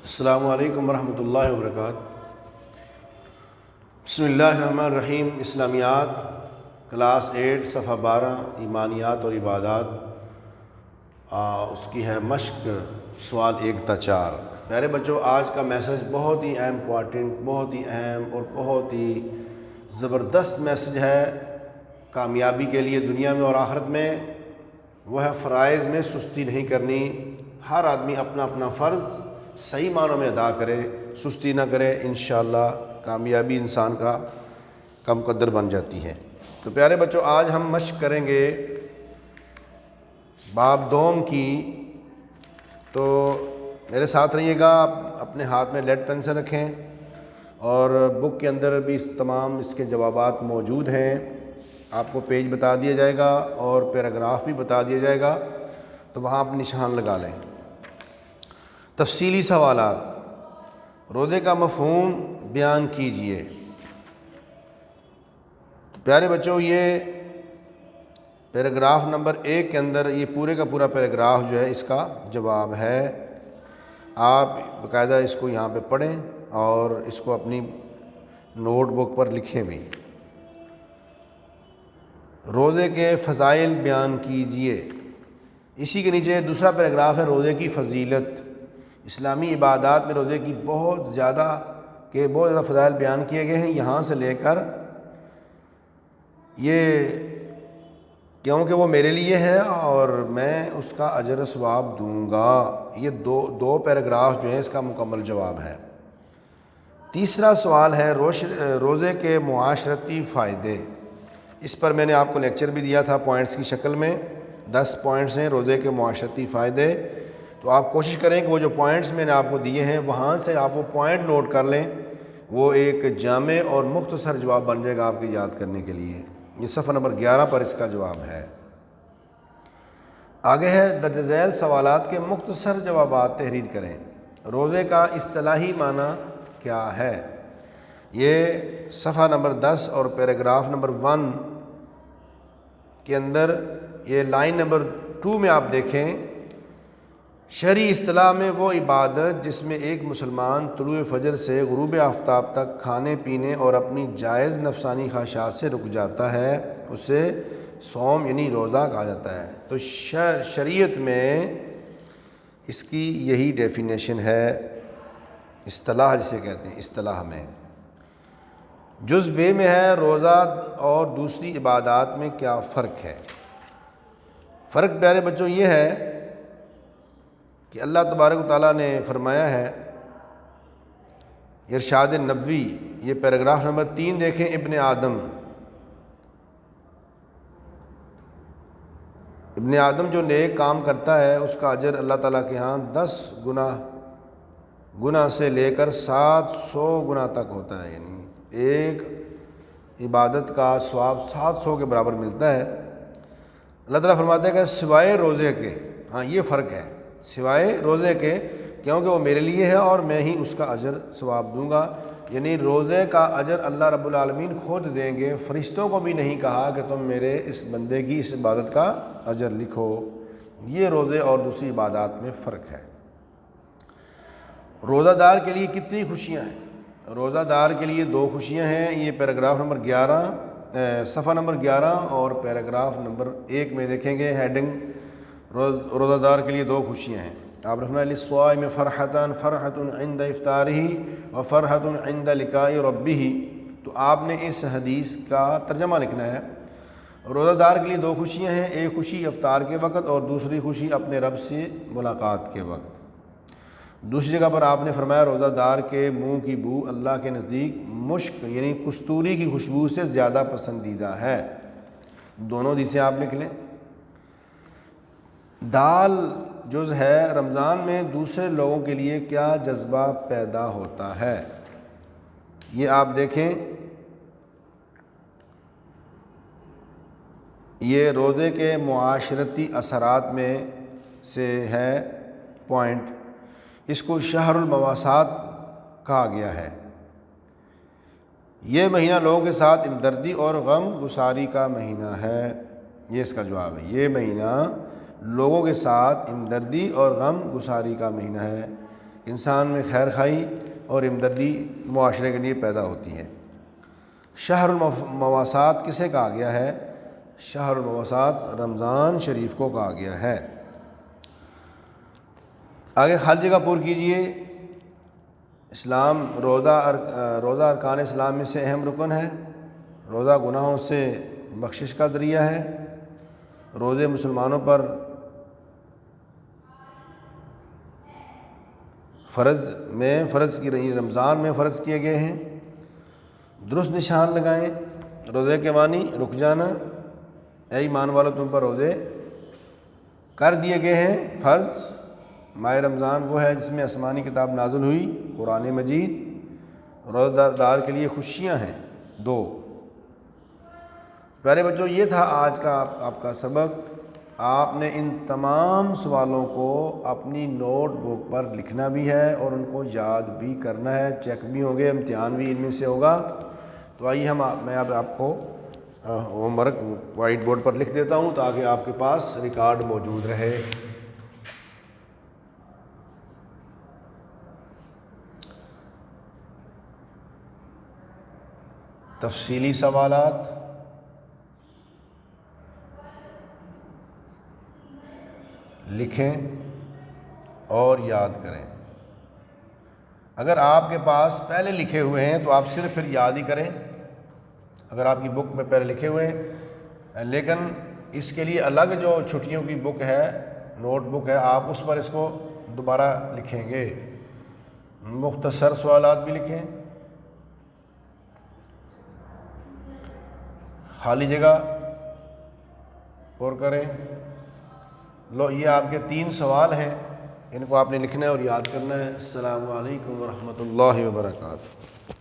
السلام علیکم ورحمۃ اللہ وبرکاتہ۔ بسم اللہ الرحمن الرحیم۔ اسلامیات کلاس 8 صفحہ 12 ایمانیات اور عبادات، اس کی ہے مشق سوال 1 تا 4۔ پیارے بچوں، آج کا میسج بہت ہی امپورٹنٹ، بہت ہی اہم اور بہت ہی زبردست میسج ہے کامیابی کے لیے دنیا میں اور آخرت میں۔ وہ ہے فرائض میں سستی نہیں کرنی۔ ہر آدمی اپنا اپنا فرض صحیح معنوں میں ادا کرے، سستی نہ کرے، انشاءاللہ کامیابی انسان کا مقدر بن جاتی ہے۔ تو پیارے بچوں، آج ہم مشق کریں گے باب دوم کی۔ تو میرے ساتھ رہیے گا، آپ اپنے ہاتھ میں لیڈ پینسل رکھیں اور بک کے اندر بھی تمام اس کے جوابات موجود ہیں۔ آپ کو پیج بتا دیا جائے گا اور پیراگراف بھی بتا دیا جائے گا، تو وہاں آپ نشان لگا لیں۔ تفصیلی سوالات: روزے کا مفہوم بیان کیجیے۔ تو پیارے بچوں، یہ پیراگراف نمبر 1 کے اندر یہ پورے کا پورا پیراگراف جو ہے اس کا جواب ہے۔ آپ باقاعدہ اس کو یہاں پہ پڑھیں اور اس کو اپنی نوٹ بک پر لکھیں بھی۔ روزے کے فضائل بیان کیجیے۔ اسی کے نیچے دوسرا پیراگراف ہے روزے کی فضیلت۔ اسلامی عبادات میں روزے کی بہت زیادہ فضائل بیان کیے گئے ہیں، یہاں سے لے کر یہ کیونکہ وہ میرے لیے ہے اور میں اس کا اجر و ثواب دوں گا۔ یہ دو پیراگراف جو ہیں اس کا مکمل جواب ہے۔ تیسرا سوال ہے روزے کے معاشرتی فائدے۔ اس پر میں نے آپ کو لیکچر بھی دیا تھا پوائنٹس کی شکل میں۔ 10 پوائنٹس ہیں روزے کے معاشرتی فائدے۔ تو آپ کوشش کریں کہ وہ جو پوائنٹس میں نے آپ کو دیے ہیں وہاں سے آپ وہ پوائنٹ نوٹ کر لیں، وہ ایک جامع اور مختصر جواب بن جائے گا آپ کی یاد کرنے کے لیے۔ یہ صفحہ نمبر 11 پر اس کا جواب ہے۔ آگے ہے درج ذیل سوالات کے مختصر جوابات تحریر کریں۔ روزے کا اصطلاحی معنی کیا ہے؟ یہ صفحہ نمبر 10 اور پیراگراف نمبر 1 کے اندر یہ لائن نمبر 2 میں آپ دیکھیں، شرعی اصطلاح میں وہ عبادت جس میں ایک مسلمان طلوع فجر سے غروب آفتاب تک کھانے پینے اور اپنی جائز نفسانی خواہشات سے رک جاتا ہے، اسے صوم یعنی روزہ کہا جاتا ہے۔ تو شریعت میں اس کی یہی ڈیفینیشن ہے، اصطلاح جسے کہتے ہیں۔ اصطلاح میں جز بے میں ہے روزہ اور دوسری عبادات میں کیا فرق ہے؟ فرق پیارے بچوں یہ ہے کہ اللہ تبارک و تعالیٰ نے فرمایا ہے ارشاد نبوی، یہ پیراگراف نمبر 3 دیکھیں۔ ابن آدم جو نیک کام کرتا ہے اس کا اجر اللہ تعالیٰ کے ہاں 10 گنا سے لے کر 700 گنا تک ہوتا ہے، یعنی ایک عبادت کا ثواب 700 کے برابر ملتا ہے۔ اللہ تعالیٰ فرماتا ہے کہ سوائے روزے کے، ہاں یہ فرق ہے، سوائے روزے کے، کیونکہ وہ میرے لیے ہے اور میں ہی اس کا اجر ثواب دوں گا۔ یعنی روزے کا اجر اللہ رب العالمین خود دیں گے، فرشتوں کو بھی نہیں کہا کہ تم میرے اس بندے کی اس عبادت کا اجر لکھو۔ یہ روزے اور دوسری عبادات میں فرق ہے۔ روزہ دار کے لیے کتنی خوشیاں ہیں؟ روزہ دار کے لیے 2 خوشیاں ہیں۔ یہ پیراگراف نمبر 11 صفحہ نمبر 11 اور پیراگراف نمبر 1 میں دیکھیں گے ہیڈنگ روزہ دار کے لیے 2 خوشیاں ہیں۔ آپ رحمۃ للصائم فرحۃ عند افطارہ و فرحۃ عند لقاء ربہ۔ تو آپ نے اس حدیث کا ترجمہ لکھنا ہے۔ روزہ دار کے لیے 2 خوشیاں ہیں، ایک خوشی افطار کے وقت اور دوسری خوشی اپنے رب سے ملاقات کے وقت۔ دوسری جگہ پر آپ نے فرمایا روزہ دار کے منہ کی بو اللہ کے نزدیک مشک یعنی کستوری کی خوشبو سے زیادہ پسندیدہ ہے۔ دونوں حدیثیں آپ لکھ لیں۔ دال جز ہے رمضان میں دوسرے لوگوں کے لیے کیا جذبہ پیدا ہوتا ہے؟ یہ آپ دیکھیں، یہ روزے کے معاشرتی اثرات میں سے ہے پوائنٹ۔ اس کو شہر المواسات کہا گیا ہے۔ یہ مہینہ لوگوں کے ساتھ ہمدردی اور غم گساری کا مہینہ ہے۔ یہ اس کا جواب ہے، یہ مہینہ لوگوں کے ساتھ ہمدردی اور غم گساری کا مہینہ ہے۔ انسان میں خیر خواہی اور ہمدردی معاشرے کے لیے پیدا ہوتی ہے۔ شہر المواسات کسے کہا گیا ہے؟ شہر المواسات رمضان شریف کو کہا گیا ہے۔ آگے خالجے کا پور کیجئے۔ اسلام روزہ ارکان اسلام میں سے اہم رکن ہے۔ روزہ گناہوں سے بخشش کا ذریعہ ہے۔ روزے مسلمانوں پر فرض کی رہی رمضان میں فرض کیے گئے ہیں۔ درست نشان لگائیں۔ روزے کے معنی رک جانا۔ اے ایمان والو تم پر روزے کر دیے گئے ہیں فرض۔ ماہ رمضان وہ ہے جس میں آسمانی کتاب نازل ہوئی، قرآن مجید۔ روزہ دار کے لیے خوشیاں ہیں دو۔ پیارے بچوں، یہ تھا آج کا آپ کا سبق۔ آپ نے ان تمام سوالوں کو اپنی نوٹ بک پر لکھنا بھی ہے اور ان کو یاد بھی کرنا ہے، چیک بھی ہوں گے، امتحان بھی ان میں سے ہوگا۔ تو آئیے میں اب آپ کو ہوم ورک وائٹ بورڈ پر لکھ دیتا ہوں تاکہ آپ کے پاس ریکارڈ موجود رہے۔ تفصیلی سوالات، لکھیں اور یاد کریں۔ اگر آپ کے پاس پہلے لکھے ہوئے ہیں تو آپ صرف پھر یاد ہی کریں، اگر آپ کی بک میں پہلے لکھے ہوئے ہیں، لیکن اس کے لیے الگ جو چھٹیوں کی بک ہے، نوٹ بک ہے، آپ اس پر اس کو دوبارہ لکھیں گے۔ مختصر سوالات بھی لکھیں، خالی جگہ اور کریں۔ لو، یہ آپ کے 3 سوال ہیں، ان کو آپ نے لکھنا ہے اور یاد کرنا ہے۔ السلام علیکم ورحمۃ اللہ وبرکاتہ۔